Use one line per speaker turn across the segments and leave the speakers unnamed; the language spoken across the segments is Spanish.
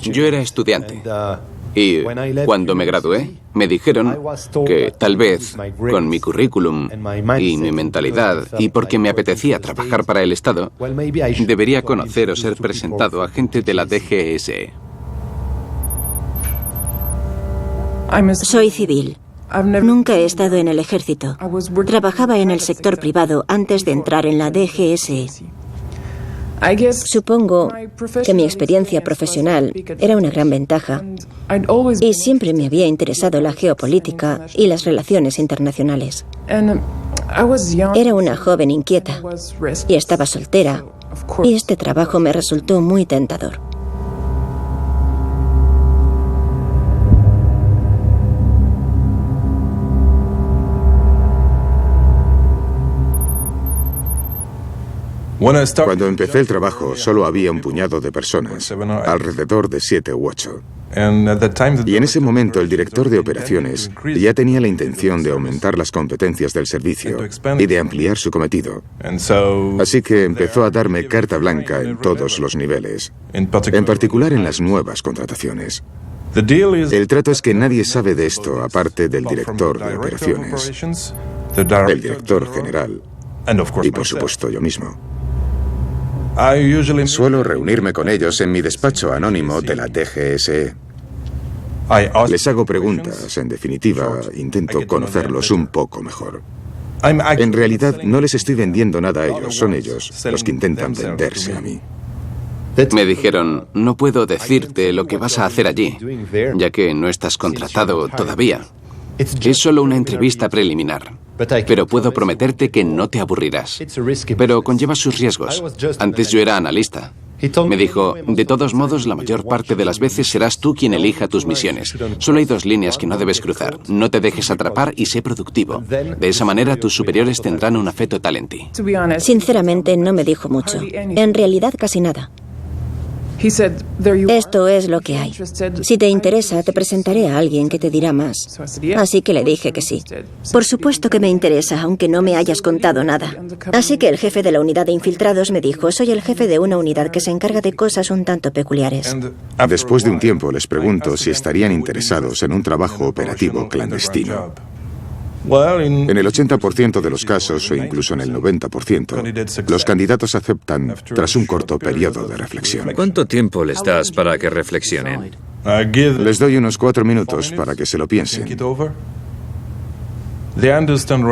Yo era estudiante y cuando me gradué me dijeron que tal vez con mi currículum y mi mentalidad y porque me apetecía trabajar para el Estado, debería conocer o ser presentado a gente de la DGSE.
Soy civil. Nunca he estado en el ejército. Trabajaba en el sector privado antes de entrar en la DGSE. Supongo que mi experiencia profesional era una gran ventaja y siempre me había interesado la geopolítica y las relaciones internacionales. Era una joven inquieta y estaba soltera y este trabajo me resultó muy tentador.
Cuando empecé el trabajo, solo había un puñado de personas, alrededor de 7 u 8. Y en ese momento el director de operaciones ya tenía la intención de aumentar las competencias del servicio y de ampliar su cometido. Así que empezó a darme carta blanca en todos los niveles, en particular en las nuevas contrataciones. El trato es que nadie sabe de esto aparte del director de operaciones, el director general y, por supuesto, yo mismo. Suelo reunirme con ellos en mi despacho anónimo de la DGSE. Les hago preguntas, en definitiva, intento conocerlos un poco mejor. En realidad, no les estoy vendiendo nada a ellos, son ellos los que intentan venderse a mí.
Me dijeron, no puedo decirte lo que vas a hacer allí, ya que no estás contratado todavía. Es solo una entrevista preliminar, pero puedo prometerte que no te aburrirás. Pero conlleva sus riesgos. Antes yo era analista. Me dijo, de todos modos, la mayor parte de las veces serás tú quien elija tus misiones. Solo hay 2 líneas que no debes cruzar. No te dejes atrapar y sé productivo. De esa manera, tus superiores tendrán un fe total en ti.
Sinceramente, no me dijo mucho. En realidad, casi nada. Esto es lo que hay. Si te interesa, te presentaré a alguien que te dirá más. Así que le dije que sí. Por supuesto que me interesa, aunque no me hayas contado nada. Así que el jefe de la unidad de infiltrados me dijo, soy el jefe de una unidad que se encarga de cosas un tanto peculiares.
Después de un tiempo les pregunto si estarían interesados en un trabajo operativo clandestino. En el 80% de los casos, o incluso en el 90%, los candidatos aceptan tras un corto periodo de reflexión.
¿Cuánto tiempo les das para que reflexionen?
Les doy unos 4 minutos para que se lo piensen.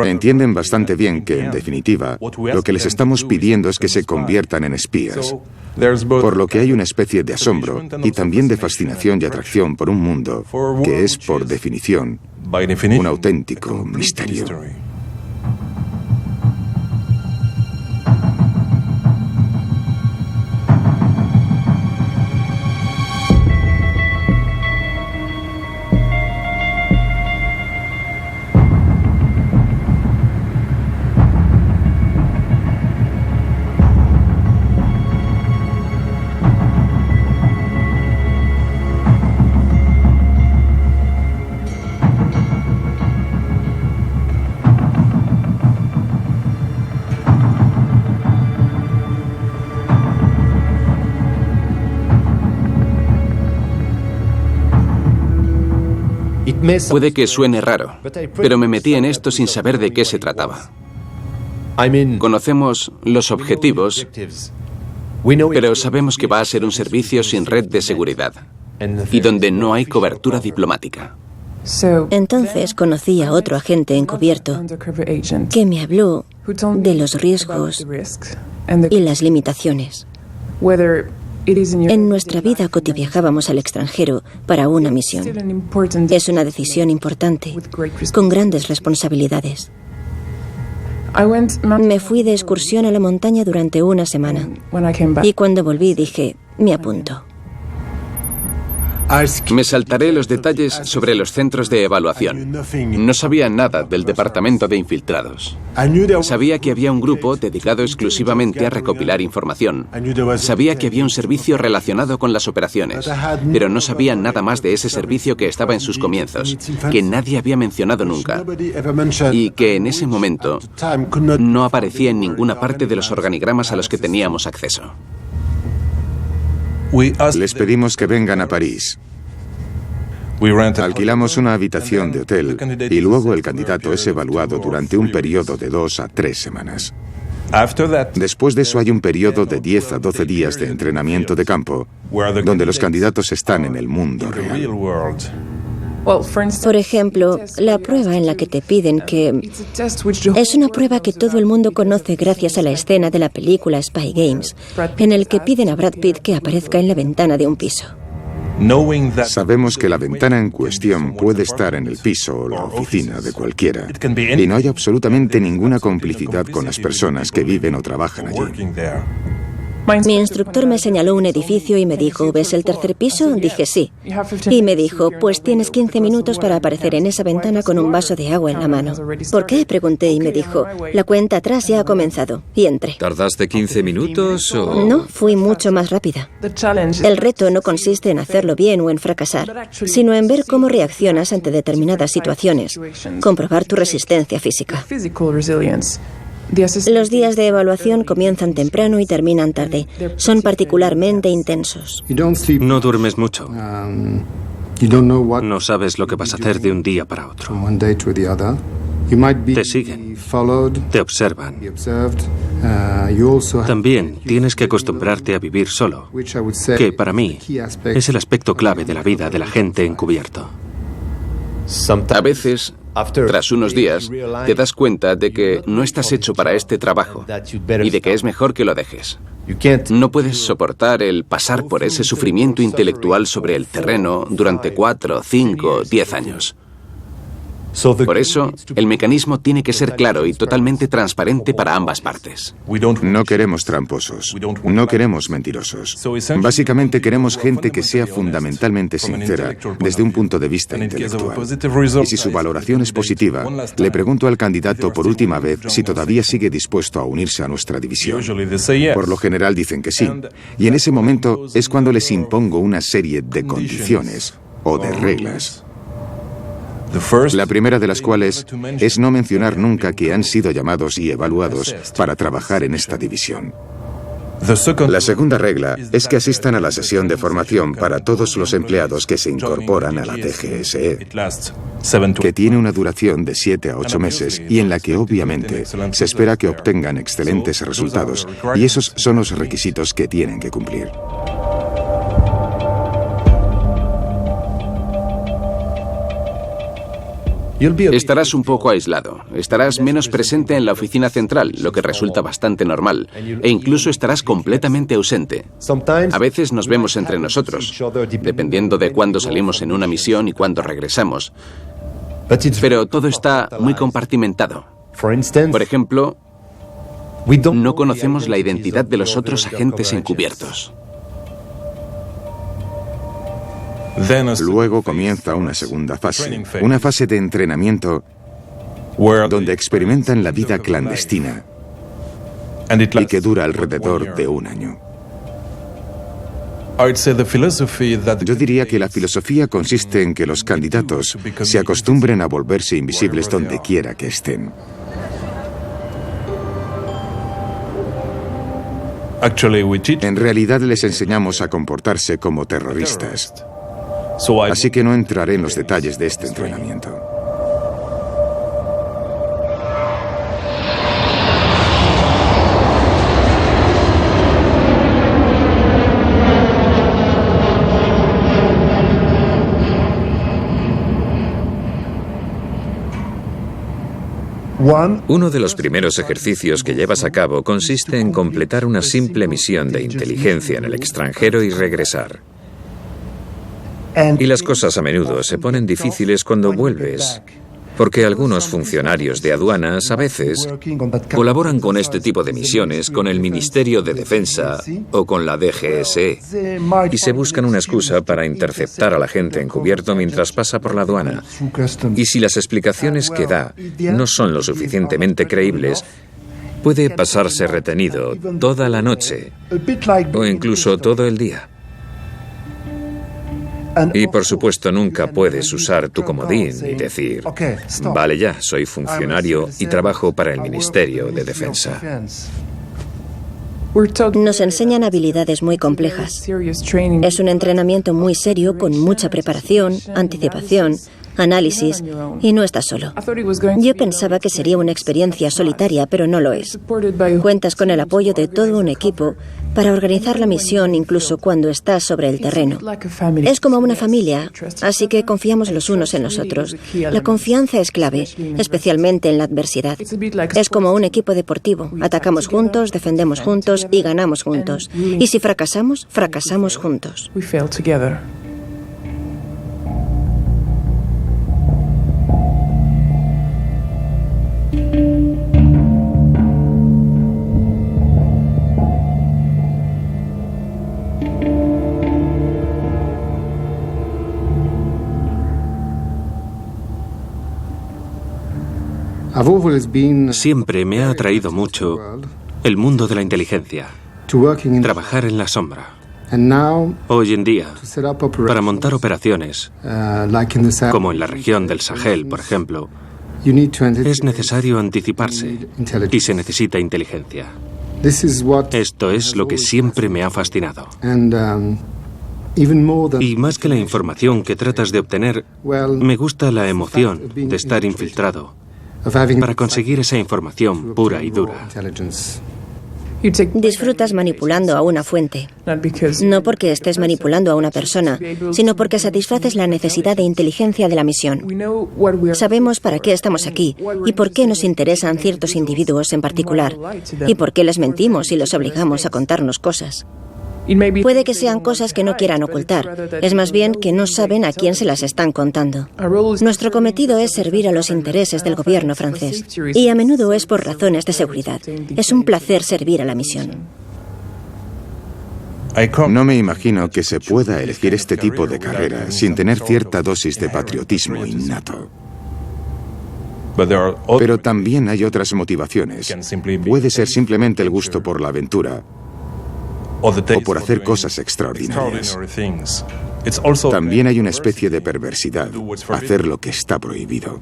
Entienden bastante bien que, en definitiva, lo que les estamos pidiendo es que se conviertan en espías, por lo que hay una especie de asombro y también de fascinación y atracción por un mundo que es, por definición, un auténtico misterio.
Puede que suene raro, pero me metí en esto sin saber de qué se trataba. Conocemos los objetivos, pero sabemos que va a ser un servicio sin red de seguridad y donde no hay cobertura diplomática.
Entonces conocí a otro agente encubierto que me habló de los riesgos y las limitaciones. En nuestra vida viajábamos al extranjero para una misión. Es una decisión importante, con grandes responsabilidades. Me fui de excursión a la montaña durante una semana y cuando volví dije, me apunto.
Me saltaré los detalles sobre los centros de evaluación. No sabía nada del departamento de infiltrados. Sabía que había un grupo dedicado exclusivamente a recopilar información. Sabía que había un servicio relacionado con las operaciones, pero no sabía nada más de ese servicio que estaba en sus comienzos, que nadie había mencionado nunca, y que en ese momento no aparecía en ninguna parte de los organigramas a los que teníamos acceso.
Les pedimos que vengan a París. Alquilamos una habitación de hotel y luego el candidato es evaluado durante un periodo de 2 a 3 semanas. Después de eso hay un periodo de 10 a 12 días de entrenamiento de campo, donde los candidatos están en el mundo real.
Por ejemplo, la prueba en la que te piden que... Es una prueba que todo el mundo conoce gracias a la escena de la película Spy Games, en el que piden a Brad Pitt que aparezca en la ventana de un piso.
Sabemos que la ventana en cuestión puede estar en el piso o la oficina de cualquiera, y no hay absolutamente ninguna complicidad con las personas que viven o trabajan allí.
Mi instructor me señaló un edificio y me dijo, ¿ves el tercer piso? Dije sí. Y me dijo, pues tienes 15 minutos para aparecer en esa ventana con un vaso de agua en la mano. ¿Por qué? Pregunté y me dijo, la cuenta atrás ya ha comenzado. Y entré.
¿Tardaste 15 minutos o...?
No, fui mucho más rápida. El reto no consiste en hacerlo bien o en fracasar, sino en ver cómo reaccionas ante determinadas situaciones, comprobar tu resistencia física. Los días de evaluación comienzan temprano y terminan tarde. Son particularmente intensos.
No duermes mucho. No sabes lo que vas a hacer de un día para otro. Te siguen, te observan. También tienes que acostumbrarte a vivir solo, que para mí es el aspecto clave de la vida de la agente encubierto.
A veces, tras unos días, te das cuenta de que no estás hecho para este trabajo y de que es mejor que lo dejes. No puedes soportar el pasar por ese sufrimiento intelectual sobre el terreno durante 4, 5, 10 años. Por eso, el mecanismo tiene que ser claro y totalmente transparente para ambas partes.
No queremos tramposos, no queremos mentirosos. Básicamente queremos gente que sea fundamentalmente sincera desde un punto de vista intelectual. Y si su valoración es positiva, le pregunto al candidato por última vez si todavía sigue dispuesto a unirse a nuestra división. Por lo general dicen que sí. Y en ese momento es cuando les impongo una serie de condiciones o de reglas. La primera de las cuales es no mencionar nunca que han sido llamados y evaluados para trabajar en esta división. La segunda regla es que asistan a la sesión de formación para todos los empleados que se incorporan a la DGSE, que tiene una duración de 7 a 8 meses y en la que obviamente se espera que obtengan excelentes resultados, y esos son los requisitos que tienen que cumplir.
Estarás un poco aislado, estarás menos presente en la oficina central, lo que resulta bastante normal, e incluso estarás completamente ausente. A veces nos vemos entre nosotros, dependiendo de cuándo salimos en una misión y cuándo regresamos. Pero todo está muy compartimentado. Por ejemplo, no conocemos la identidad de los otros agentes encubiertos.
Luego comienza una segunda fase, una fase de entrenamiento donde experimentan la vida clandestina y que dura alrededor de un año. Yo diría que la filosofía consiste en que los candidatos se acostumbren a volverse invisibles donde quiera que estén. En realidad les enseñamos a comportarse como terroristas. Así que no entraré en los detalles de este entrenamiento.
Uno de los primeros ejercicios que llevas a cabo consiste en completar una simple misión de inteligencia en el extranjero y regresar. Y las cosas a menudo se ponen difíciles cuando vuelves, porque algunos funcionarios de aduanas a veces colaboran con este tipo de misiones con el Ministerio de Defensa o con la DGSE y se buscan una excusa para interceptar a la gente encubierto mientras pasa por la aduana. Y si las explicaciones que da no son lo suficientemente creíbles, puede pasarse retenido toda la noche o incluso todo el día. Y por supuesto nunca puedes usar tu comodín y decir, vale ya, soy funcionario y trabajo para el Ministerio de Defensa.
Nos enseñan habilidades muy complejas. Es un entrenamiento muy serio con mucha preparación, anticipación, análisis, y no estás solo. Yo pensaba que sería una experiencia solitaria, pero no lo es. Cuentas con el apoyo de todo un equipo para organizar la misión incluso cuando estás sobre el terreno. Es como una familia, así que confiamos los unos en los otros. La confianza es clave, especialmente en la adversidad. Es como un equipo deportivo. Atacamos juntos, defendemos juntos y ganamos juntos. Y si fracasamos, fracasamos juntos.
Siempre me ha atraído mucho el mundo de la inteligencia, trabajar en la sombra. Hoy en día, para montar operaciones, como en la región del Sahel, por ejemplo, es necesario anticiparse y se necesita inteligencia. Esto es lo que siempre me ha fascinado. Y más que la información que tratas de obtener, me gusta la emoción de estar infiltrado para conseguir esa información pura y dura.
Disfrutas manipulando a una fuente. No porque estés manipulando a una persona, sino porque satisfaces la necesidad de inteligencia de la misión. Sabemos para qué estamos aquí y por qué nos interesan ciertos individuos en particular y por qué les mentimos y los obligamos a contarnos cosas. Puede que sean cosas que no quieran ocultar, es más bien que no saben a quién se las están contando. Nuestro cometido es servir a los intereses del gobierno francés, y a menudo es por razones de seguridad. Es un placer servir a la misión.
No me imagino que se pueda elegir este tipo de carrera sin tener cierta dosis de patriotismo innato. Pero también hay otras motivaciones. Puede ser simplemente el gusto por la aventura, o por hacer cosas extraordinarias. También hay una especie de perversidad, hacer lo que está prohibido.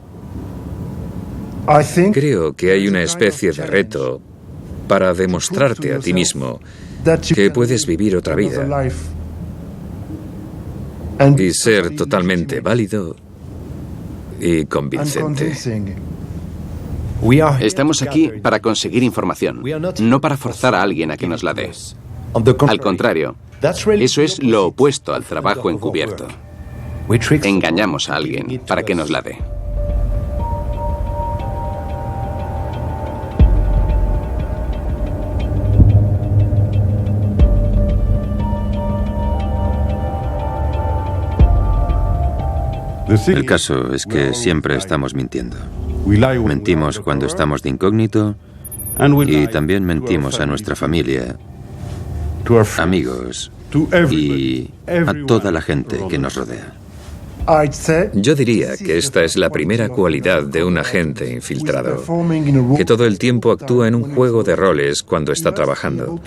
Creo que hay una especie de reto para demostrarte a ti mismo que puedes vivir otra vida y ser totalmente válido y convincente.
Estamos aquí para conseguir información, no para forzar a alguien a que nos la dé. Al contrario, eso es lo opuesto al trabajo encubierto. Engañamos a alguien para que nos la dé.
El caso es que siempre estamos mintiendo. Mentimos cuando estamos de incógnito y también mentimos a nuestra familia, amigos y a toda la gente que nos rodea.
Yo diría que esta es la primera cualidad de un agente infiltrado, que todo el tiempo actúa en un juego de roles cuando está trabajando.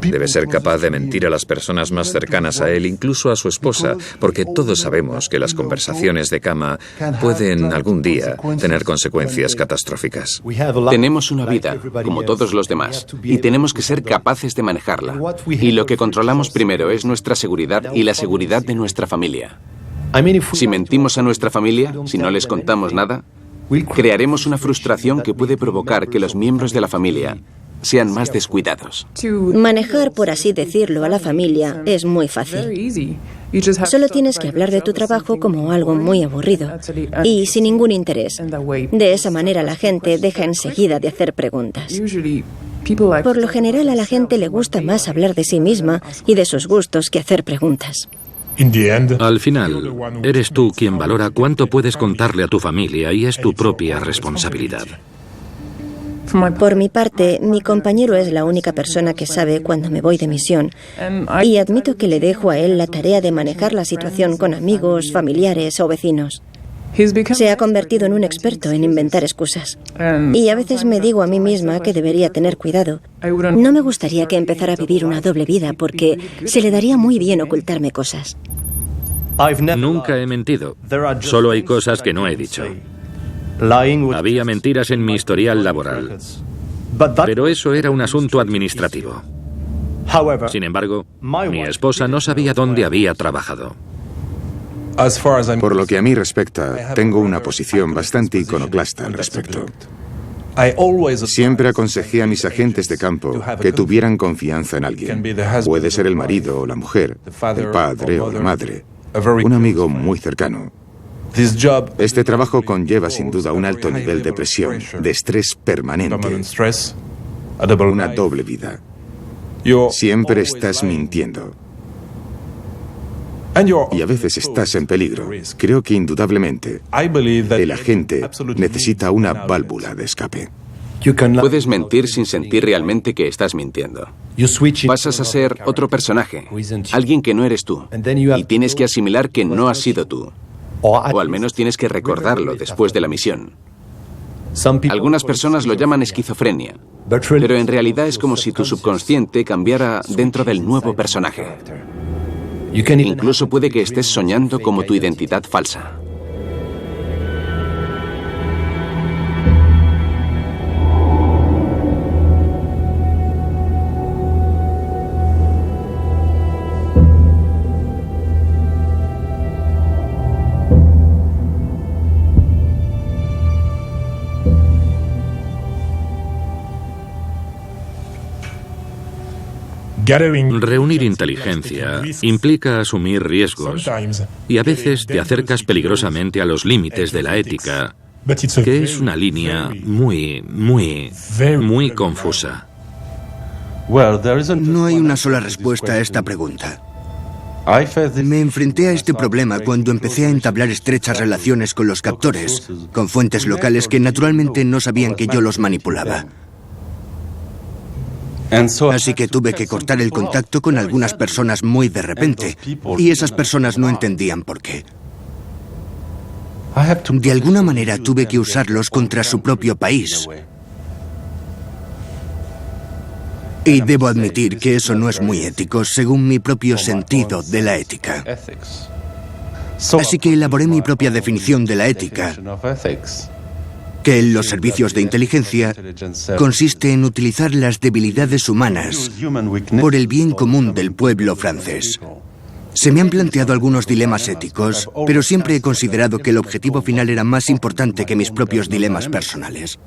Debe ser capaz de mentir a las personas más cercanas a él, incluso a su esposa, porque todos sabemos que las conversaciones de cama pueden algún día tener consecuencias catastróficas.
Tenemos una vida, como todos los demás, y tenemos que ser capaces de manejarla. Y lo que controlamos primero es nuestra seguridad y la seguridad de nuestra familia. Si mentimos a nuestra familia, si no les contamos nada, crearemos una frustración que puede provocar que los miembros de la familia sean más descuidados.
Manejar, por así decirlo, a la familia es muy fácil. Solo tienes que hablar de tu trabajo como algo muy aburrido y sin ningún interés. De esa manera la gente deja enseguida de hacer preguntas. Por lo general a la gente le gusta más hablar de sí misma y de sus gustos que hacer preguntas.
Al final, eres tú quien valora cuánto puedes contarle a tu familia y es tu propia responsabilidad.
Por mi parte, mi compañero es la única persona que sabe cuando me voy de misión y admito que le dejo a él la tarea de manejar la situación con amigos, familiares o vecinos. Se ha convertido en un experto en inventar excusas. Y a veces me digo a mí misma que debería tener cuidado. No me gustaría que empezara a vivir una doble vida porque se le daría muy bien ocultarme cosas.
Nunca he mentido. Solo hay cosas que no he dicho. Había mentiras en mi historial laboral. Pero eso era un asunto administrativo. Sin embargo, mi esposa no sabía dónde había trabajado.
Por lo que a mí respecta, tengo una posición bastante iconoclasta al respecto. Siempre aconsejé a mis agentes de campo que tuvieran confianza en alguien. Puede ser el marido o la mujer, el padre o la madre, un amigo muy cercano. Este trabajo conlleva sin duda un alto nivel de presión, de estrés permanente, una doble vida. Siempre estás mintiendo. Y a veces estás en peligro. Creo que indudablemente el agente necesita una válvula de escape.
Puedes mentir sin sentir realmente que estás mintiendo. Pasas a ser otro personaje, alguien que no eres tú, y tienes que asimilar que no has sido tú. O al menos tienes que recordarlo después de la misión. Algunas personas lo llaman esquizofrenia, pero en realidad es como si tu subconsciente cambiara dentro del nuevo personaje. Incluso puede que estés soñando como tu identidad falsa.
Reunir inteligencia implica asumir riesgos y a veces te acercas peligrosamente a los límites de la ética, que es una línea muy confusa.
No hay una sola respuesta a esta pregunta. Me enfrenté a este problema cuando empecé a entablar estrechas relaciones con los captores, con fuentes locales que naturalmente no sabían que yo los manipulaba. Así que tuve que cortar el contacto con algunas personas muy de repente, y esas personas no entendían por qué. De alguna manera tuve que usarlos contra su propio país. Y debo admitir que eso no es muy ético, según mi propio sentido de la ética. Así que elaboré mi propia definición de la ética, que en los servicios de inteligencia consiste en utilizar las debilidades humanas por el bien común del pueblo francés. Se me han planteado algunos dilemas éticos, pero siempre he considerado que el objetivo final era más importante que mis propios dilemas personales.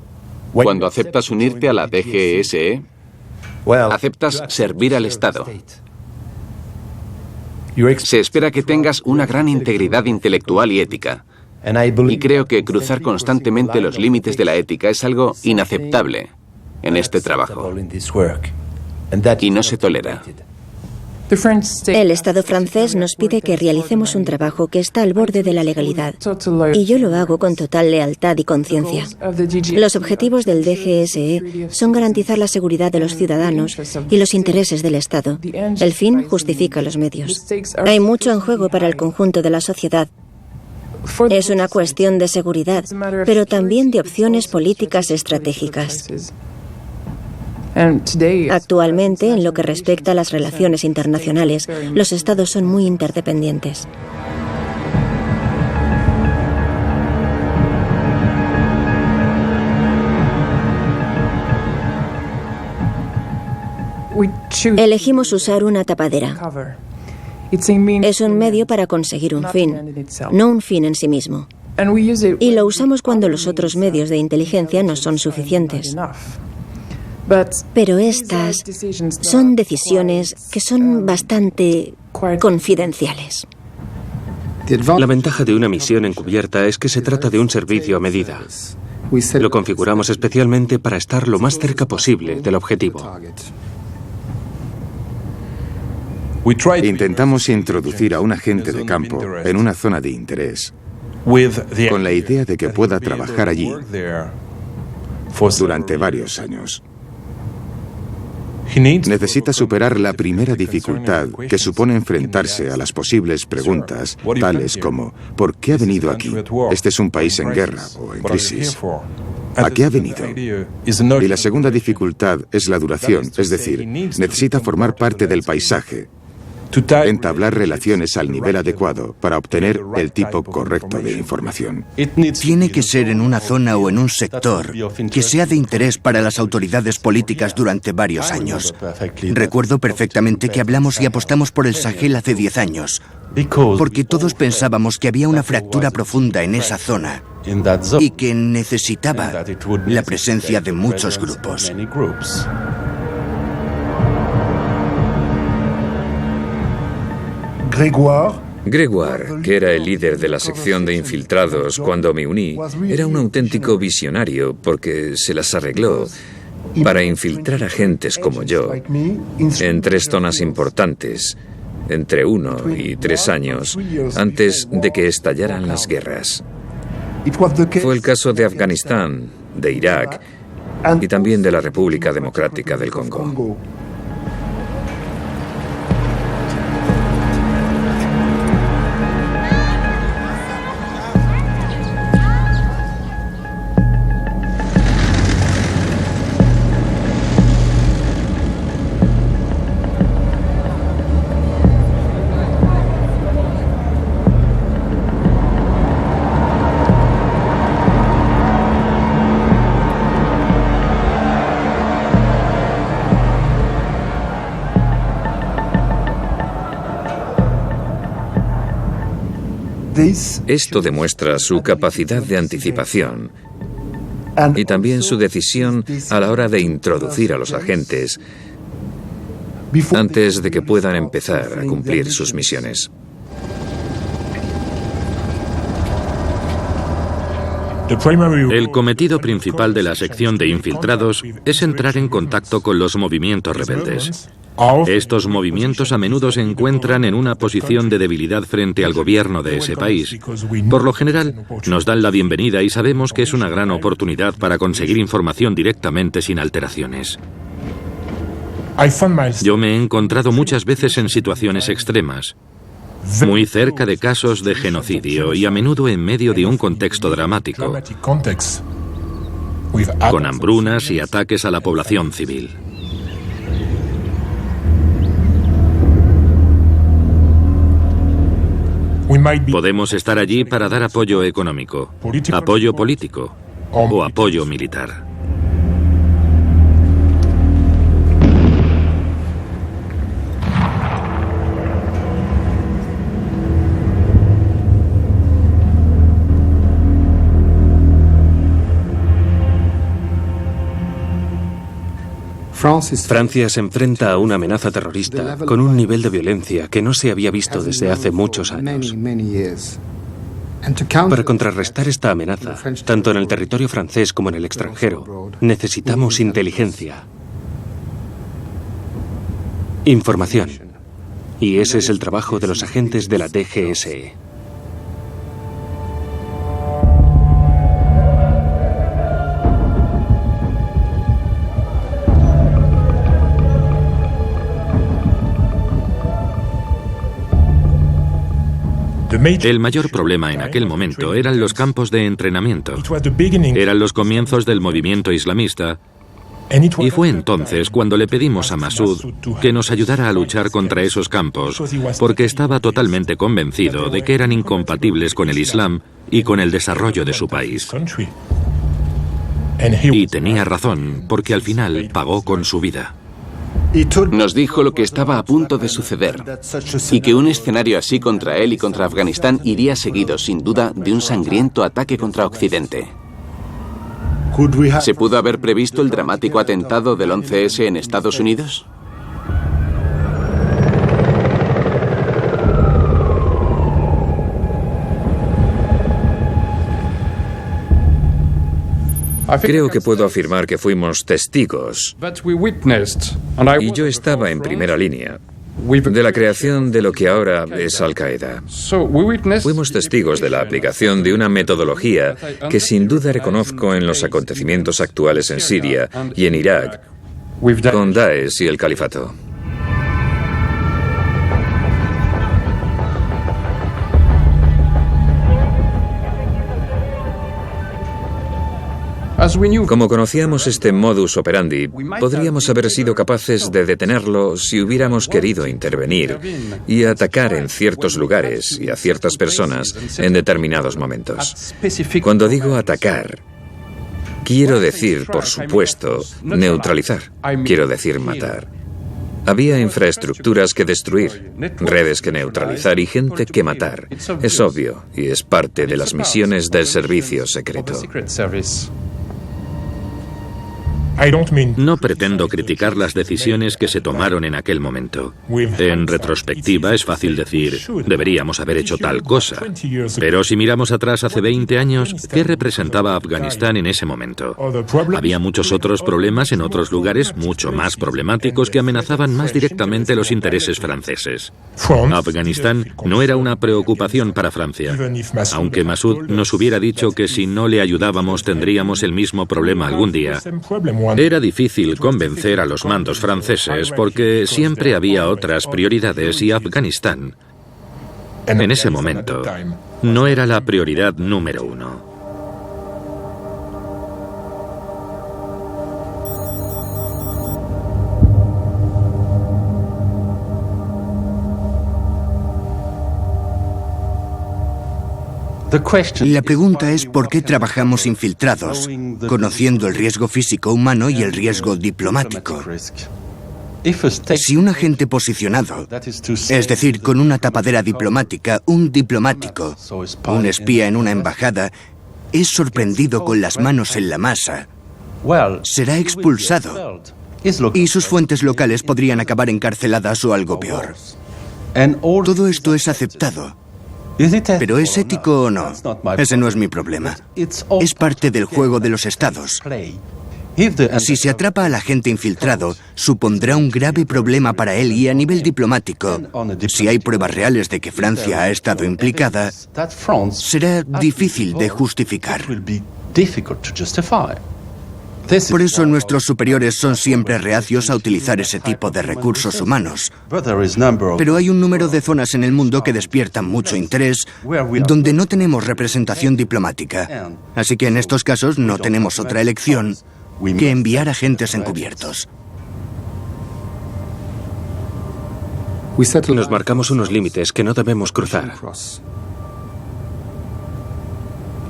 Cuando aceptas unirte a la DGSE, aceptas servir al Estado. Se espera que tengas una gran integridad intelectual y ética. Y creo que cruzar constantemente los límites de la ética es algo inaceptable en este trabajo. Y no se tolera.
El Estado francés nos pide que realicemos un trabajo que está al borde de la legalidad, y yo lo hago con total lealtad y conciencia. Los objetivos del DGSE son garantizar la seguridad de los ciudadanos y los intereses del Estado. El fin justifica los medios. Hay mucho en juego para el conjunto de la sociedad. Es una cuestión de seguridad, pero también de opciones políticas estratégicas. Actualmente, en lo que respecta a las relaciones internacionales, los estados son muy interdependientes. Elegimos usar una tapadera. Es un medio para conseguir un fin, no un fin en sí mismo. Y lo usamos cuando los otros medios de inteligencia no son suficientes. Pero estas son decisiones que son bastante confidenciales.
La ventaja de una misión encubierta es que se trata de un servicio a medida. Lo configuramos especialmente para estar lo más cerca posible del objetivo.
Intentamos introducir a un agente de campo en una zona de interés, con la idea de que pueda trabajar allí durante varios años. Necesita superar la primera dificultad, que supone enfrentarse a las posibles preguntas, tales como ¿por qué ha venido aquí? Este es un país en guerra o en crisis. ¿A qué ha venido? Y la segunda dificultad es la duración, es decir, necesita formar parte del paisaje. entablar relaciones al nivel adecuado para obtener el tipo correcto de información.
Tiene que ser en una zona o en un sector que sea de interés para las autoridades políticas durante varios años. Recuerdo perfectamente que hablamos y apostamos por el Sahel hace 10 años, porque todos pensábamos que había una fractura profunda en esa zona y que necesitaba la presencia de muchos grupos.
Grégoire, que era el líder de la sección de infiltrados cuando me uní, era un auténtico visionario porque se las arregló para infiltrar agentes como yo en 3 zonas importantes, entre 1 y 3 años, antes de que estallaran las guerras. Fue el caso de Afganistán, de Irak y también de la República Democrática del Congo. Esto demuestra su capacidad de anticipación y también su decisión a la hora de introducir a los agentes antes de que puedan empezar a cumplir sus misiones.
El cometido principal de la sección de infiltrados es entrar en contacto con los movimientos rebeldes. Estos movimientos a menudo se encuentran en una posición de debilidad frente al gobierno de ese país. Por lo general, nos dan la bienvenida y sabemos que es una gran oportunidad para conseguir información directamente sin alteraciones. Yo me he encontrado muchas veces en situaciones extremas, muy cerca de casos de genocidio y a menudo en medio de un contexto dramático, con hambrunas y ataques a la población civil. Podemos estar allí para dar apoyo económico, apoyo político o apoyo militar.
Francia se enfrenta a una amenaza terrorista con un nivel de violencia que no se había visto desde hace muchos años. Para contrarrestar esta amenaza, tanto en el territorio francés como en el extranjero, necesitamos inteligencia, información. Y ese es el trabajo de los agentes de la DGSE.
El mayor problema en aquel momento eran los campos de entrenamiento. Eran los comienzos del movimiento islamista. Y fue entonces cuando le pedimos a Massoud que nos ayudara a luchar contra esos campos, porque estaba totalmente convencido de que eran incompatibles con el Islam y con el desarrollo de su país. Y tenía razón, porque al final pagó con su vida.
Nos dijo lo que estaba a punto de suceder y que un escenario así contra él y contra Afganistán iría seguido, sin duda, de un sangriento ataque contra Occidente. ¿Se pudo haber previsto el dramático atentado del 11S en Estados Unidos?
Creo que puedo afirmar que fuimos testigos, y yo estaba en primera línea, de la creación de lo que ahora es Al-Qaeda. Fuimos testigos de la aplicación de una metodología que sin duda reconozco en los acontecimientos actuales en Siria y en Irak, con Daesh y el Califato. Como conocíamos este modus operandi, podríamos haber sido capaces de detenerlo si hubiéramos querido intervenir y atacar en ciertos lugares y a ciertas personas en determinados momentos. Cuando digo atacar, quiero decir, por supuesto, neutralizar. Quiero decir matar. Había infraestructuras que destruir, redes que neutralizar y gente que matar. Es obvio y es parte de las misiones del servicio secreto.
No pretendo criticar las decisiones que se tomaron en aquel momento. En retrospectiva es fácil decir, deberíamos haber hecho tal cosa. Pero si miramos atrás hace 20 años, ¿qué representaba Afganistán en ese momento? Había muchos otros problemas en otros lugares mucho más problemáticos que amenazaban más directamente los intereses franceses. Afganistán no era una preocupación para Francia. Aunque Massoud nos hubiera dicho que si no le ayudábamos tendríamos el mismo problema algún día, era difícil convencer a los mandos franceses porque siempre había otras prioridades y Afganistán, en ese momento, no era la prioridad número uno.
La pregunta es por qué trabajamos infiltrados, conociendo el riesgo físico humano y el riesgo diplomático. Si un agente posicionado, es decir, con una tapadera diplomática, un diplomático, un espía en una embajada, es sorprendido con las manos en la masa, será expulsado y sus fuentes locales podrían acabar encarceladas o algo peor. Todo esto es aceptado. ¿Pero es ético o no? Ese no es mi problema. Es parte del juego de los estados. Si se atrapa al agente infiltrado, supondrá un grave problema para él y a nivel diplomático, si hay pruebas reales de que Francia ha estado implicada, será difícil de justificar. Por eso nuestros superiores son siempre reacios a utilizar ese tipo de recursos humanos. Pero hay un número de zonas en el mundo que despiertan mucho interés, donde no tenemos representación diplomática. Así que en estos casos no tenemos otra elección que enviar agentes encubiertos.
Nos marcamos unos límites que no debemos cruzar.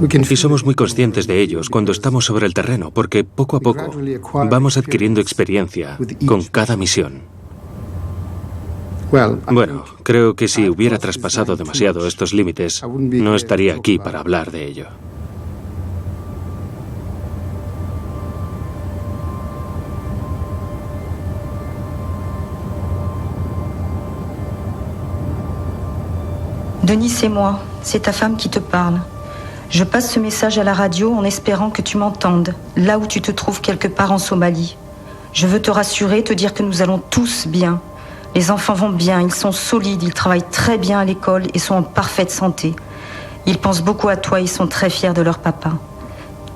Y somos muy conscientes de ellos cuando estamos sobre el terreno, porque poco a poco vamos adquiriendo experiencia con cada misión. Bueno, creo que si hubiera traspasado demasiado estos límites, no estaría aquí para hablar de ello.
Denis, c'est moi. C'est ta femme qui te parle. Je passe ce message à la radio en espérant que tu m'entendes, là où tu te trouves quelque part en Somalie. Je veux te rassurer, te dire que nous allons tous bien. Les enfants vont bien, ils sont solides, ils travaillent très bien à l'école et sont en parfaite santé. Ils pensent beaucoup à toi, ils sont très fiers de leur papa.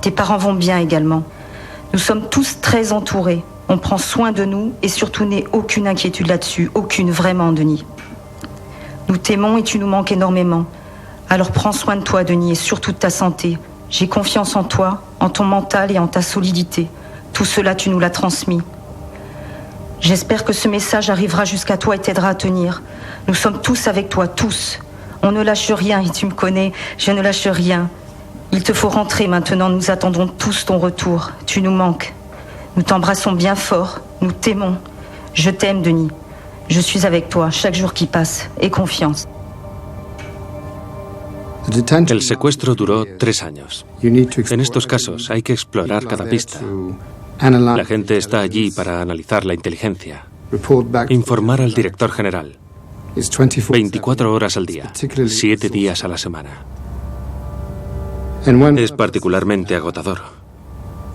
Tes parents vont bien également. Nous sommes tous très entourés. On prend soin de nous et surtout n'aie aucune inquiétude là-dessus, aucune vraiment, Denis. Nous t'aimons et tu nous manques énormément. Alors prends soin de toi, Denis, et surtout de ta santé. J'ai confiance en toi, en ton mental et en ta solidité. Tout cela, tu nous l'as transmis. J'espère que ce message arrivera jusqu'à toi et t'aidera à tenir. Nous sommes tous avec toi, tous. On ne lâche rien, et tu me connais, je ne lâche rien. Il te faut rentrer maintenant, nous attendons tous ton retour. Tu nous manques. Nous t'embrassons bien fort, nous t'aimons. Je t'aime, Denis. Je suis avec toi chaque jour qui passe. Aie confiance.
El secuestro duró 3 años. En estos casos hay que explorar cada pista. La gente está allí para analizar la inteligencia, informar al director general, 24 horas al día, 7 días a la semana. Es particularmente agotador.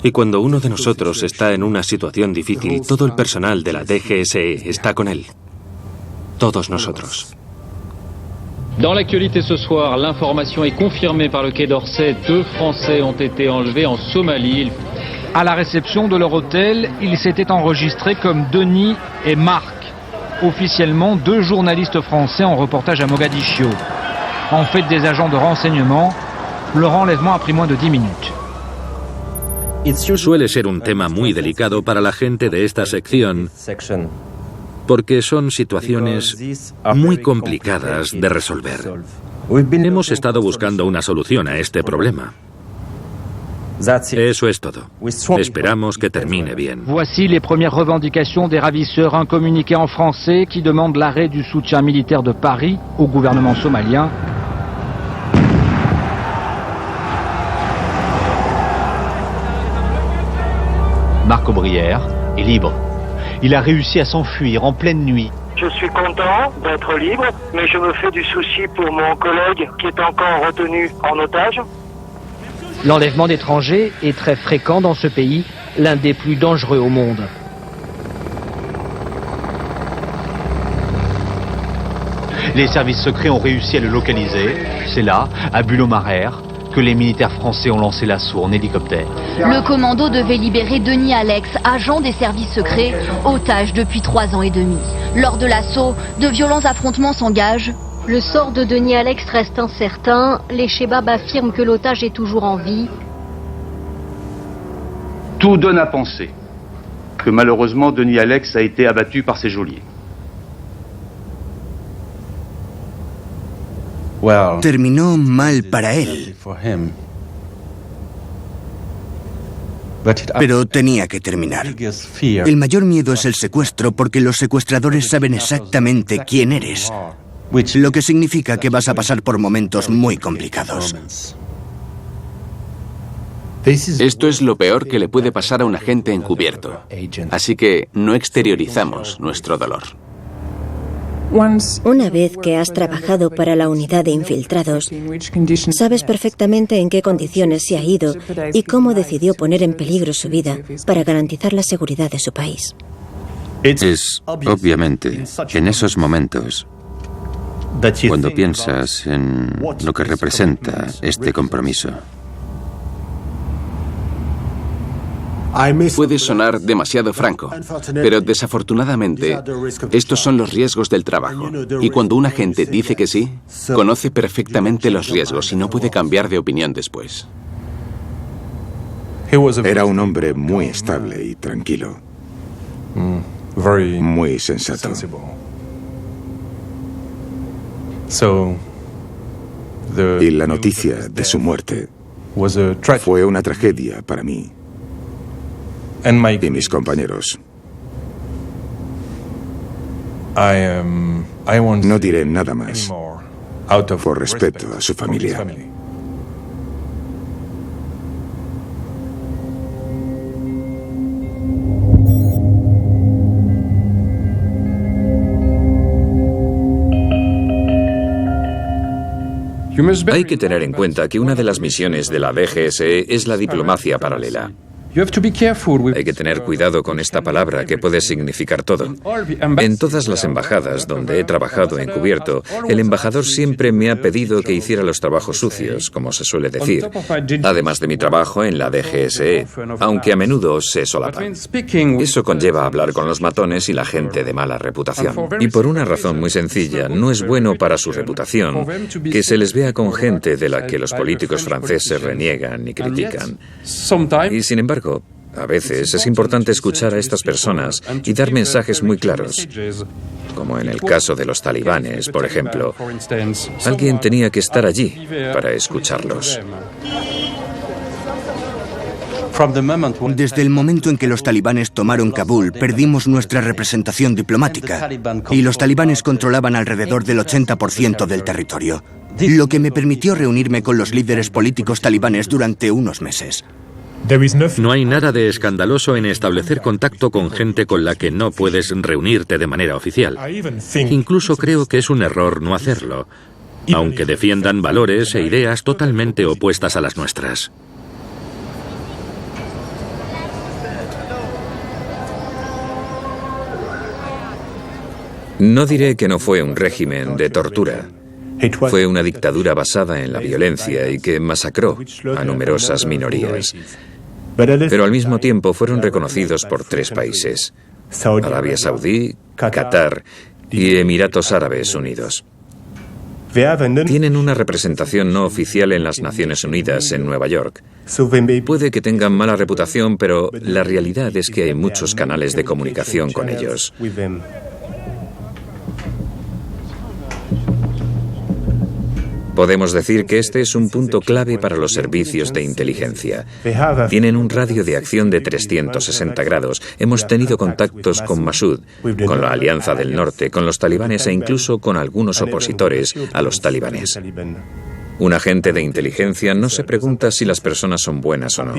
Y cuando uno de nosotros está en una situación difícil, todo el personal de la DGSE está con él. Todos nosotros.
Dans l'actualité ce soir, l'information est confirmée par le Quai d'Orsay. 2 Français ont été enlevés en Somalie.
À la réception de leur hôtel, ils s'étaient enregistrés comme Denis et Marc. Officiellement, 2 journalistes français en reportage à Mogadiscio. En fait, des agents de renseignement, leur enlèvement a pris moins de 10 minutes.
Suele ser un tema muy delicado para la gente de esta sección porque son situaciones muy complicadas de resolver. Hemos estado buscando una solución a este problema. Eso es todo. Esperamos que termine bien.
Voici les premières revendications des ravisseurs, un communiqué en français qui demande l'arrêt du soutien militaire de Paris au gouvernement somalien.
Marc Aubrière est libre. Il a réussi à s'enfuir en pleine nuit.
Je suis content d'être libre, mais je me fais du souci pour mon collègue qui est encore retenu en otage.
L'enlèvement d'étrangers est très fréquent dans ce pays, l'un des plus dangereux au monde. Les services secrets ont réussi à le localiser. C'est là, à Bulow-Marère, que les militaires français ont lancé l'assaut en hélicoptère.
Le commando devait libérer Denis Alex, agent des services secrets, otage depuis 3 ans et demi. Lors de l'assaut, de violents affrontements s'engagent.
Le sort de Denis Alex reste incertain. Les Chebab affirment que l'otage est toujours en vie.
Tout donne à penser que malheureusement Denis Alex a été abattu par ses geôliers.
Terminó mal para él. Pero tenía que terminar. El mayor miedo es el secuestro porque los secuestradores saben exactamente quién eres, lo que significa que vas a pasar por momentos muy complicados.
Esto es lo peor que le puede pasar a un agente encubierto. Así que no exteriorizamos nuestro dolor.
Una vez que has trabajado para la unidad de infiltrados, sabes perfectamente en qué condiciones se ha ido y cómo decidió poner en peligro su vida para garantizar la seguridad de su país.
Es, obviamente, en esos momentos, cuando piensas en lo que representa este compromiso.
Puede sonar demasiado franco, pero desafortunadamente estos son los riesgos del trabajo. Y cuando un agente dice que sí, conoce perfectamente los riesgos y no puede cambiar de opinión después.
Era un hombre muy estable y tranquilo. Muy sensato. Y la noticia de su muerte fue una tragedia para mí y mis compañeros. No diré nada más por respeto a su familia.
Hay que tener en cuenta que una de las misiones de la DGSE es la diplomacia paralela. Hay que tener cuidado con esta palabra que puede significar todo. En todas las embajadas donde he trabajado encubierto, el embajador siempre me ha pedido que hiciera los trabajos sucios, como se suele decir, además de mi trabajo en la DGSE, aunque a menudo se solapan. Eso conlleva hablar con los matones y la gente de mala reputación. Y por una razón muy sencilla, no es bueno para su reputación que se les vea con gente de la que los políticos franceses reniegan y critican. Y sin embargo, a veces es importante escuchar a estas personas y dar mensajes muy claros, como en el caso de los talibanes, por ejemplo. Alguien tenía que estar allí para escucharlos.
Desde el momento en que los talibanes tomaron Kabul, perdimos nuestra representación diplomática y los talibanes controlaban alrededor del 80% del territorio, lo que me permitió reunirme con los líderes políticos talibanes durante unos meses.
No hay nada de escandaloso en establecer contacto con gente con la que no puedes reunirte de manera oficial. Incluso creo que es un error no hacerlo, aunque defiendan valores e ideas totalmente opuestas a las nuestras.
No diré que no fue un régimen de tortura. Fue una dictadura basada en la violencia y que masacró a numerosas minorías. Pero al mismo tiempo fueron reconocidos por 3 países: Arabia Saudí, Qatar y Emiratos Árabes Unidos. Tienen una representación no oficial en las Naciones Unidas, en Nueva York. Puede que tengan mala reputación, pero la realidad es que hay muchos canales de comunicación con ellos. Podemos decir que este es un punto clave para los servicios de inteligencia. Tienen un radio de acción de 360 grados. Hemos tenido contactos con Massoud, con la Alianza del Norte, con los talibanes e incluso con algunos opositores a los talibanes. Un agente de inteligencia no se pregunta si las personas son buenas o no,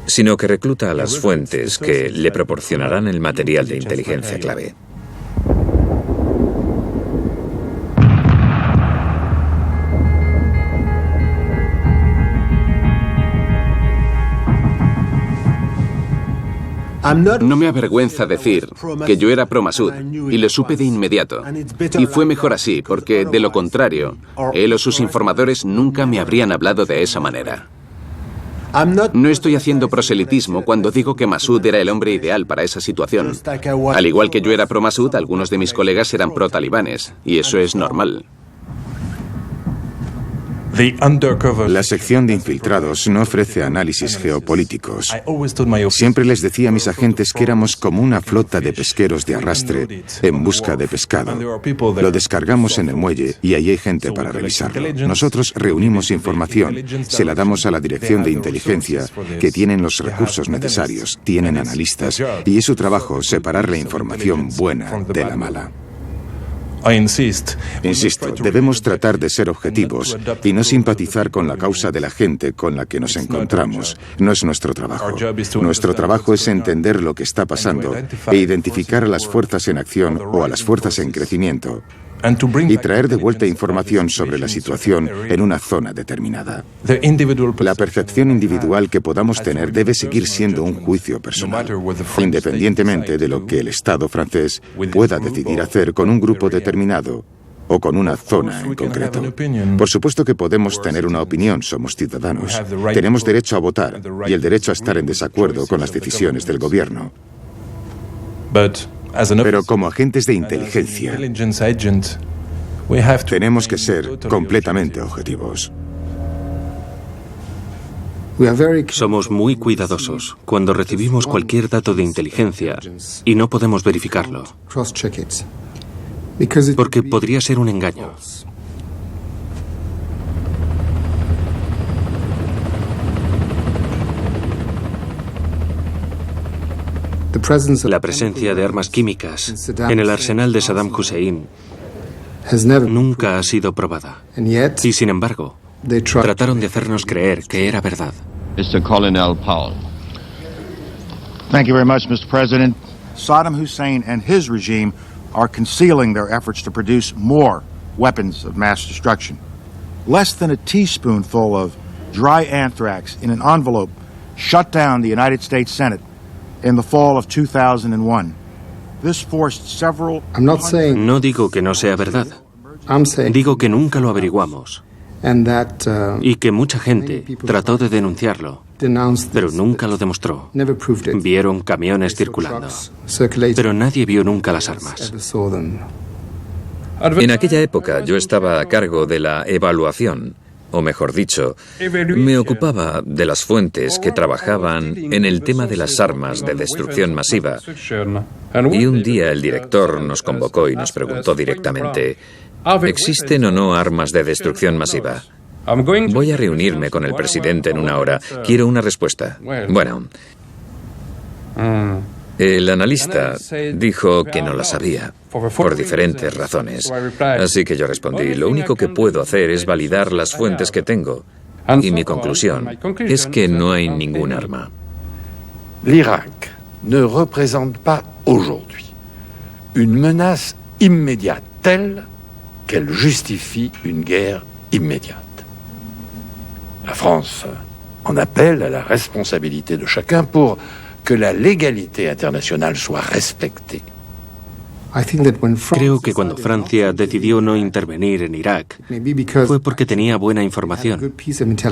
sino que recluta a las fuentes que le proporcionarán el material de inteligencia clave.
No me avergüenza decir que yo era pro Massoud y lo supe de inmediato. Y fue mejor así, porque de lo contrario, él o sus informadores nunca me habrían hablado de esa manera. No estoy haciendo proselitismo cuando digo que Massoud era el hombre ideal para esa situación. Al igual que yo era pro Massoud, algunos de mis colegas eran pro talibanes, y eso es normal.
La sección de infiltrados no ofrece análisis geopolíticos. Siempre les decía a mis agentes que éramos como una flota de pesqueros de arrastre en busca de pescado. Lo descargamos en el muelle y ahí hay gente para revisarlo. Nosotros reunimos información, se la damos a la dirección de inteligencia, que tienen los recursos necesarios, tienen analistas, y es su trabajo separar la información buena de la mala. Insisto, debemos tratar de ser objetivos y no simpatizar con la causa de la gente con la que nos encontramos. No es nuestro trabajo. Nuestro trabajo es entender lo que está pasando e identificar a las fuerzas en acción o a las fuerzas en crecimiento y traer de vuelta información sobre la situación en una zona determinada. La percepción individual que podamos tener debe seguir siendo un juicio personal, independientemente de lo que el Estado francés pueda decidir hacer con un grupo determinado o con una zona en concreto. Por supuesto que podemos tener una opinión, somos ciudadanos. Tenemos derecho a votar y el derecho a estar en desacuerdo con las decisiones del gobierno. Pero como agentes de inteligencia, tenemos que ser completamente objetivos.
Somos muy cuidadosos cuando recibimos cualquier dato de inteligencia y no podemos verificarlo, porque podría ser un engaño. La presencia de armas químicas en el arsenal de Saddam Hussein nunca ha sido probada. Y sin embargo, trataron de hacernos creer que era verdad.
Mr. Colonel Powell. Thank you very much, Mr. President. Saddam Hussein and his regime are concealing their efforts to produce more weapons of mass destruction. Less than a teaspoonful of dry anthrax in an envelope shut down the United States Senate in the fall of 2001. This forced several...
No digo que no sea verdad. Digo que nunca lo averiguamos. Y que mucha gente trató de denunciarlo, pero nunca lo demostró. Vieron camiones circulando, pero nadie vio nunca las armas.
En aquella época yo estaba a cargo de la evaluación, o mejor dicho, me ocupaba de las fuentes que trabajaban en el tema de las armas de destrucción masiva. Y un día el director nos convocó y nos preguntó directamente: ¿existen o no armas de destrucción masiva? Voy a reunirme con el presidente en una hora. Quiero una respuesta. Bueno, el analista dijo que no la sabía, por diferentes razones. Así que yo respondí: lo único que puedo hacer es validar las fuentes que tengo. Y mi conclusión es que no hay ningún arma.
L'Irak ne représente pas aujourd'hui une menace immédiate telle qu'elle justifie une guerre immédiate. La France en appelle à la responsabilité de chacun pour que la légalité internationale soit respectée.
Creo que cuando Francia decidió no intervenir en Irak fue porque tenía buena información,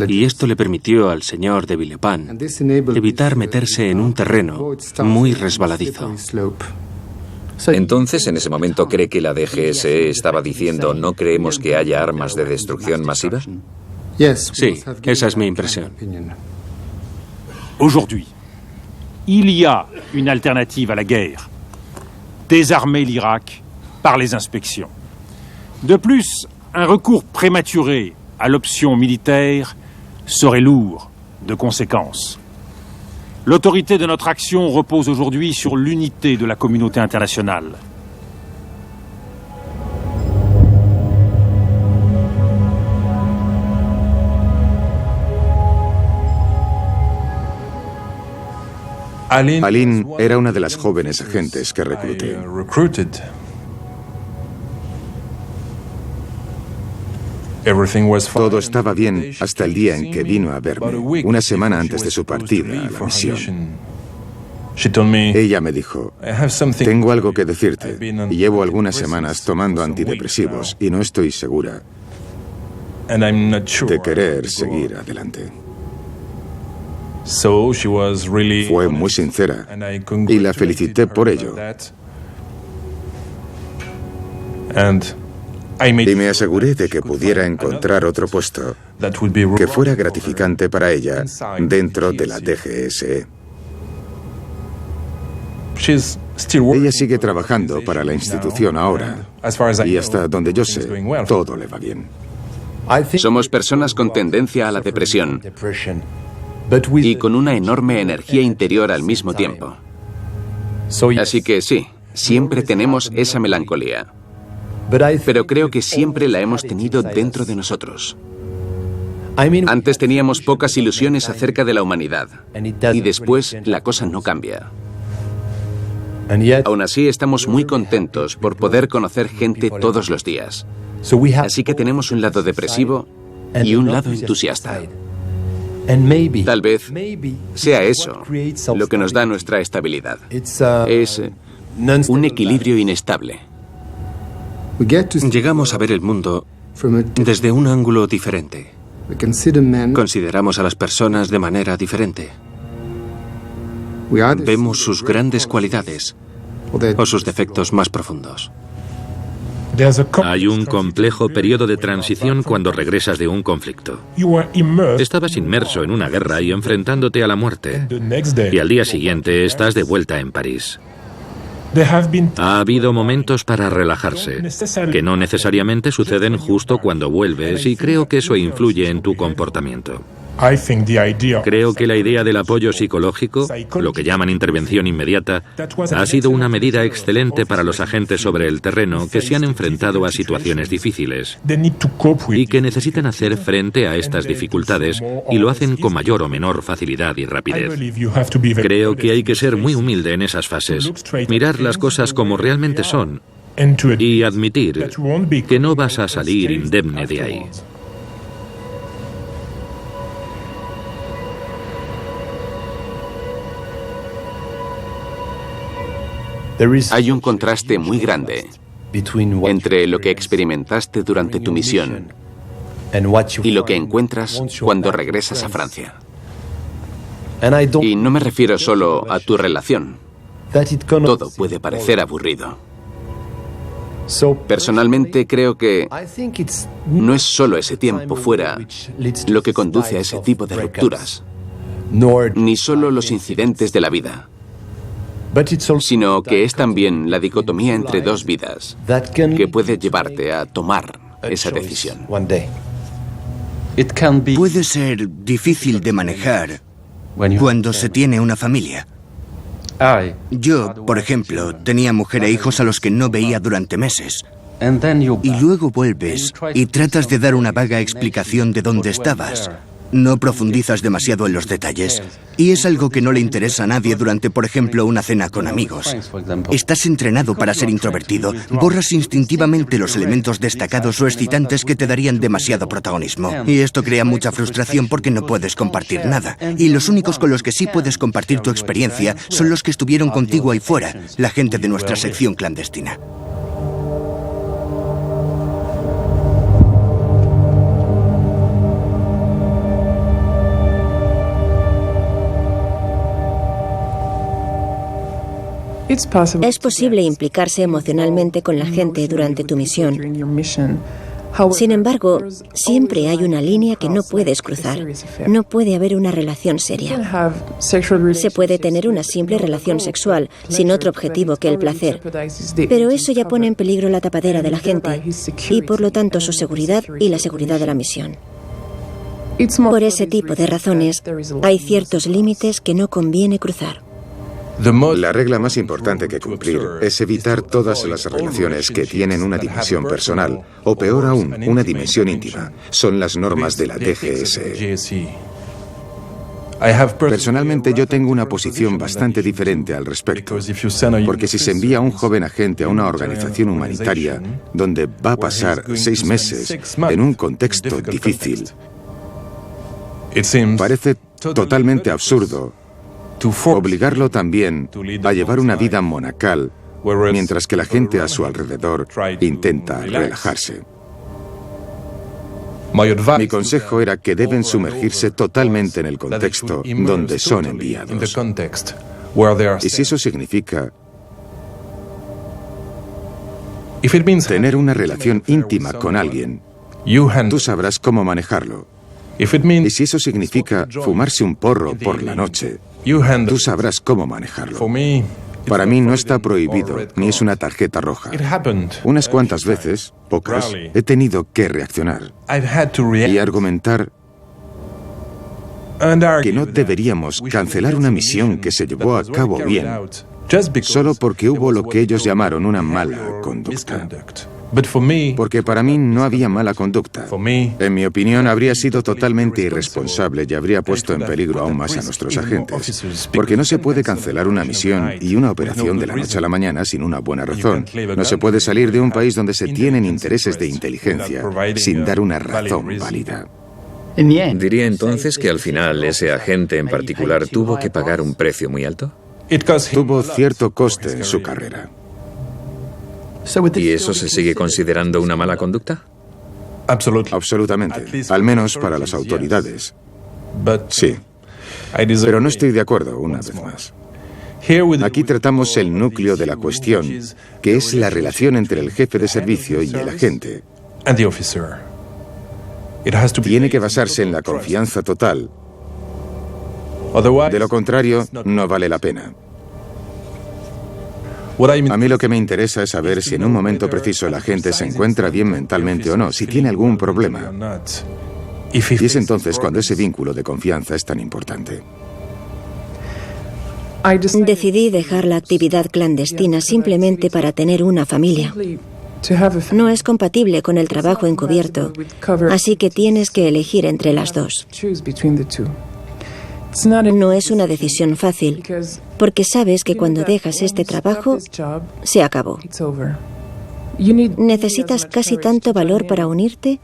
y esto le permitió al señor de Villepin evitar meterse en un terreno muy resbaladizo.
Entonces, en ese momento, ¿cree que la DGSE estaba diciendo no creemos que haya armas de destrucción masiva?
Sí, esa es mi impresión.
Aujourd'hui, il y a une alternative à la guerre. Désarmer l'Irak par les inspections. De plus, un recours prématuré à l'option militaire serait lourd de conséquences. L'autorité de notre action repose aujourd'hui sur l'unité de la communauté internationale.
Aline era una de las jóvenes agentes que recluté. Todo estaba bien hasta el día en que vino a verme, una semana antes de su partida a la misión. Ella me dijo, tengo algo que decirte, y llevo algunas semanas tomando antidepresivos y no estoy segura de querer seguir adelante. Fue muy sincera y la felicité por ello. Y me aseguré de que pudiera encontrar otro puesto que fuera gratificante para ella dentro de la DGSE. Ella sigue trabajando para la institución ahora y hasta donde yo sé, todo le va bien.
Somos personas con tendencia a la depresión y con una enorme energía interior al mismo tiempo. Así que sí, siempre tenemos esa melancolía. Pero creo que siempre la hemos tenido dentro de nosotros. Antes teníamos pocas ilusiones acerca de la humanidad y después la cosa no cambia. Aún así estamos muy contentos por poder conocer gente todos los días. Así que tenemos un lado depresivo y un lado entusiasta. Tal vez sea eso lo que nos da nuestra estabilidad. Es un equilibrio inestable.
Llegamos a ver el mundo desde un ángulo diferente. Consideramos a las personas de manera diferente. Vemos sus grandes cualidades o sus defectos más profundos.
Hay un complejo periodo de transición cuando regresas de un conflicto. Estabas inmerso en una guerra y enfrentándote a la muerte. Y al día siguiente estás de vuelta en París. Ha habido momentos para relajarse, que no necesariamente suceden justo cuando vuelves, y creo que eso influye en tu comportamiento. Creo que la idea del apoyo psicológico, lo que llaman intervención inmediata, ha sido una medida excelente para los agentes sobre el terreno que se han enfrentado a situaciones difíciles y que necesitan hacer frente a estas dificultades y lo hacen con mayor o menor facilidad y rapidez. Creo que hay que ser muy humilde en esas fases, mirar las cosas como realmente son y admitir que no vas a salir indemne de ahí.
Hay un contraste muy grande entre lo que experimentaste durante tu misión y lo que encuentras cuando regresas a Francia. Y no me refiero solo a tu relación. Todo puede parecer aburrido. Personalmente creo que no es solo ese tiempo fuera lo que conduce a ese tipo de rupturas, ni solo los incidentes de la vida, sino que es también la dicotomía entre dos vidas que puede llevarte a tomar esa decisión.
Puede ser difícil de manejar cuando se tiene una familia. Yo, por ejemplo, tenía mujer e hijos a los que no veía durante meses. Y luego vuelves y tratas de dar una vaga explicación de dónde estabas. No profundizas demasiado en los detalles. Y es algo que no le interesa a nadie durante, por ejemplo, una cena con amigos. Estás entrenado para ser introvertido. Borras instintivamente los elementos destacados o excitantes que te darían demasiado protagonismo. Y esto crea mucha frustración porque no puedes compartir nada. Y los únicos con los que sí puedes compartir tu experiencia son los que estuvieron contigo ahí fuera, la gente de nuestra sección clandestina.
Es posible implicarse emocionalmente con la gente durante tu misión. Sin embargo, siempre hay una línea que no puedes cruzar. No puede haber una relación seria. Se puede tener una simple relación sexual, sin otro objetivo que el placer. Pero eso ya pone en peligro la tapadera de la gente y, por lo tanto, su seguridad y la seguridad de la misión. Por ese tipo de razones, hay ciertos límites que no conviene cruzar.
La regla más importante que cumplir es evitar todas las relaciones que tienen una dimensión personal, o peor aún, una dimensión íntima. Son las normas de la DGSE. Personalmente yo tengo una posición bastante diferente al respecto, porque si se envía a un joven agente a una organización humanitaria donde va a pasar 6 meses en un contexto difícil, parece totalmente absurdo obligarlo también a llevar una vida monacal, mientras que la gente a su alrededor intenta relajarse. Mi consejo era que deben sumergirse totalmente en el contexto donde son enviados. Y si eso significa tener una relación íntima con alguien, tú sabrás cómo manejarlo. Y si eso significa fumarse un porro por la noche, tú sabrás cómo manejarlo. Para mí no está prohibido, ni es una tarjeta roja. Unas cuantas veces, pocas, he tenido que reaccionar y argumentar que no deberíamos cancelar una misión que se llevó a cabo bien, solo porque hubo lo que ellos llamaron una mala conducta. Porque para mí no había mala conducta. En mi opinión, habría sido totalmente irresponsable y habría puesto en peligro aún más a nuestros agentes. Porque no se puede cancelar una misión y una operación de la noche a la mañana sin una buena razón. No se puede salir de un país donde se tienen intereses de inteligencia sin dar una razón válida.
¿Diría entonces que al final ese agente en particular tuvo que pagar un precio muy alto?
Tuvo cierto coste en su carrera.
¿Y eso se sigue considerando una mala conducta?
Absolutamente, al menos para las autoridades. Sí, pero no estoy de acuerdo una vez más. Aquí tratamos el núcleo de la cuestión, que es la relación entre el jefe de servicio y el agente. Tiene que basarse en la confianza total. De lo contrario, no vale la pena. A mí lo que me interesa es saber si en un momento preciso el agente se encuentra bien mentalmente o no, si tiene algún problema. Y es entonces cuando ese vínculo de confianza es tan importante.
Decidí dejar la actividad clandestina simplemente para tener una familia. No es compatible con el trabajo encubierto, así que tienes que elegir entre las dos. No es una decisión fácil, porque sabes que cuando dejas este trabajo, se acabó. Necesitas casi tanto valor para unirte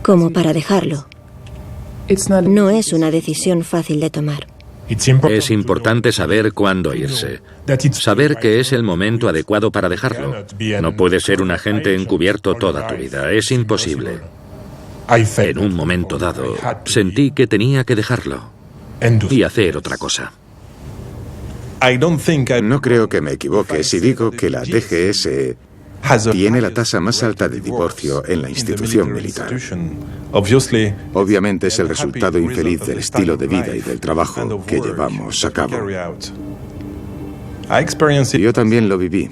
como para dejarlo. No es una decisión fácil de tomar.
Es importante saber cuándo irse. Saber que es el momento adecuado para dejarlo. No puedes ser un agente encubierto toda tu vida. Es imposible. En un momento dado, sentí que tenía que dejarlo y hacer otra cosa.
No creo que me equivoque si digo que la DGSE tiene la tasa más alta de divorcio en la institución militar. Obviamente es el resultado infeliz del estilo de vida y del trabajo que llevamos a cabo. Yo también lo viví.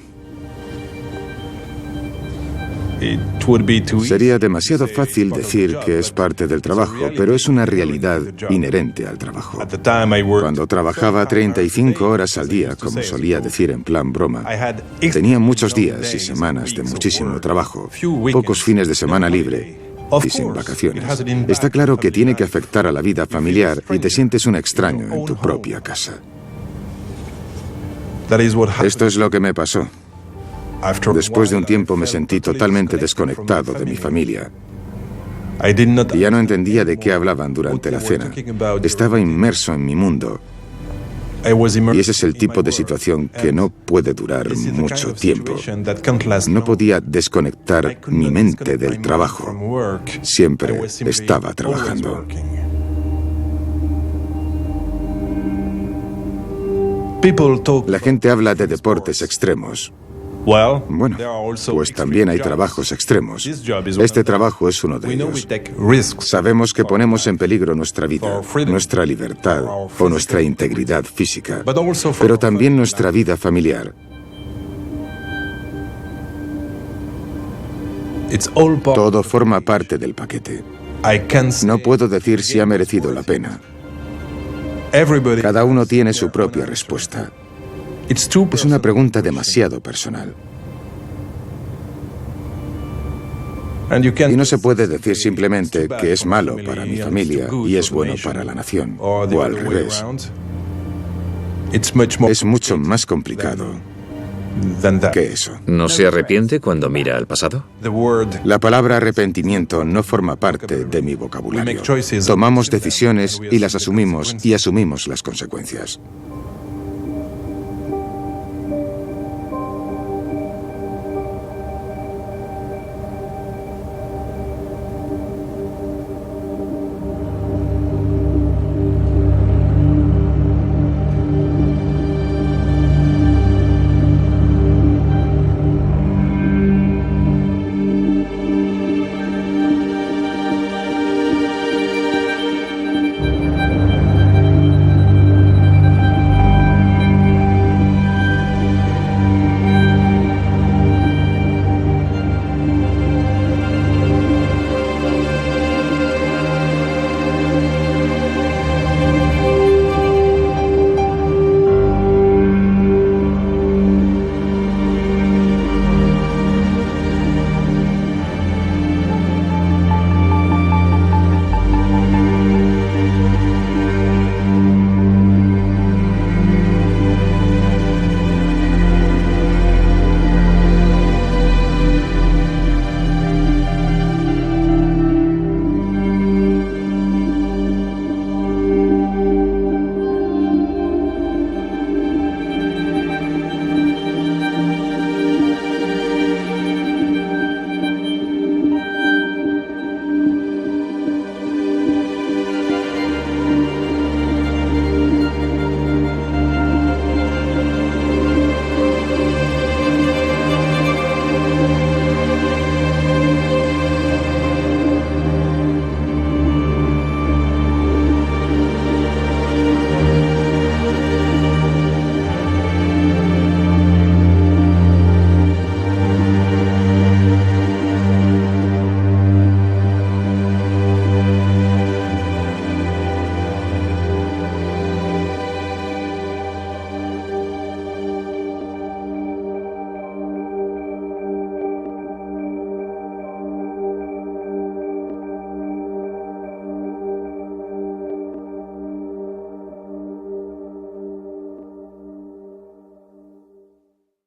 Sería demasiado fácil decir que es parte del trabajo, pero es una realidad inherente al trabajo. Cuando trabajaba 35 horas al día, como solía decir en plan broma, tenía muchos días y semanas de muchísimo trabajo, pocos fines de semana libre y sin vacaciones. Está claro que tiene que afectar a la vida familiar y te sientes un extraño en tu propia casa. Esto es lo que me pasó. Después de un tiempo me sentí totalmente desconectado de mi familia. Y ya no entendía de qué hablaban durante la cena. Estaba inmerso en mi mundo. Y ese es el tipo de situación que no puede durar mucho tiempo. No podía desconectar mi mente del trabajo. Siempre estaba trabajando. La gente habla de deportes extremos. Bueno, pues también hay trabajos extremos. Este trabajo es uno de ellos. Sabemos que ponemos en peligro nuestra vida, nuestra libertad o nuestra integridad física, pero también nuestra vida familiar. Todo forma parte del paquete. No puedo decir si ha merecido la pena. Cada uno tiene su propia respuesta. Es una pregunta demasiado personal. Y no se puede decir simplemente que es malo para mi familia y es bueno para la nación, o al revés. Es mucho más complicado que eso.
¿No se arrepiente cuando mira al pasado?
La palabra arrepentimiento no forma parte de mi vocabulario. Tomamos decisiones y las asumimos y asumimos las consecuencias.